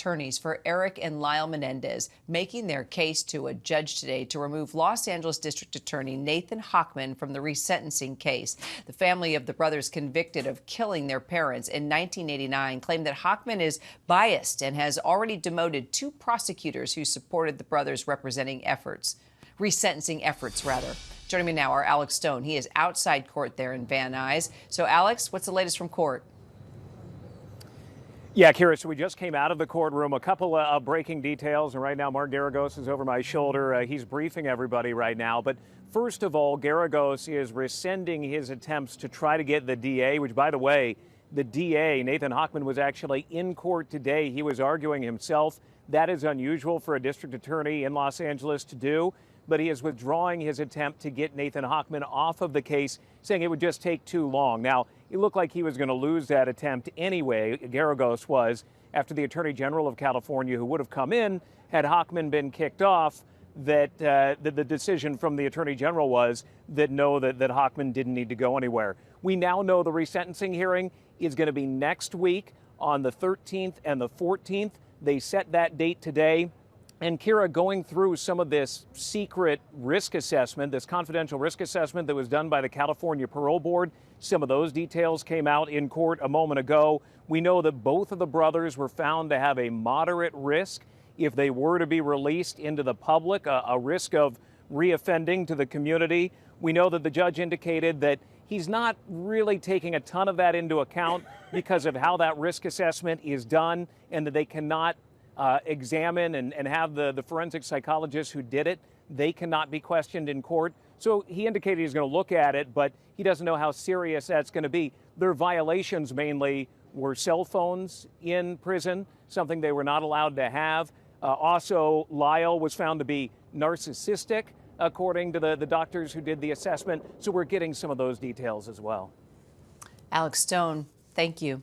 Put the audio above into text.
attorneys for Erik and Lyle Menendez making their case to a judge today to remove Los Angeles District Attorney Nathan Hochman from the resentencing case. The family of the brothers convicted of killing their parents in 1989 claimed that Hochman is biased and has already demoted two prosecutors who supported the brothers' resentencing efforts. Joining me now are Alex Stone. He is outside court there in Van Nuys. So, Alex, what's the latest from court? Yeah, Kira, so we just came out of the courtroom. A couple of breaking details, and right now Mark Garagos is over my shoulder. He's briefing everybody right now. But first of all, Garagos is rescinding his attempts to try to get the DA, which, by the way, the DA, Nathan Hochman, was actually in court today. He was arguing himself. That is unusual for a district attorney in Los Angeles to do. But he is withdrawing his attempt to get Nathan Hochman off of the case, saying it would just take too long. Now, it looked like he was going to lose that attempt anyway, Garagos was, after the Attorney General of California, who would have come in had Hochman been kicked off, that the decision from the Attorney General was that no, that Hochman didn't need to go anywhere. We now know the resentencing hearing is going to be next week on the 13th and the 14th. They set that date today. And Kira, going through some of this secret risk assessment, this confidential risk assessment that was done by the California Parole Board, some of those details came out in court a moment ago. We know that both of the brothers were found to have a moderate risk if they were to be released into the public, a risk of reoffending to the community. We know that the judge indicated that he's not really taking a ton of that into account because of how that risk assessment is done, and that they cannot examine and have the forensic psychologists who did it. They cannot be questioned in court. So he indicated he's going to look at it, but he doesn't know how serious that's going to be. Their violations mainly were cell phones in prison, something they were not allowed to have. Also, Lyle was found to be narcissistic, according to the doctors who did the assessment. So we're getting some of those details as well. Alex Stone, thank you.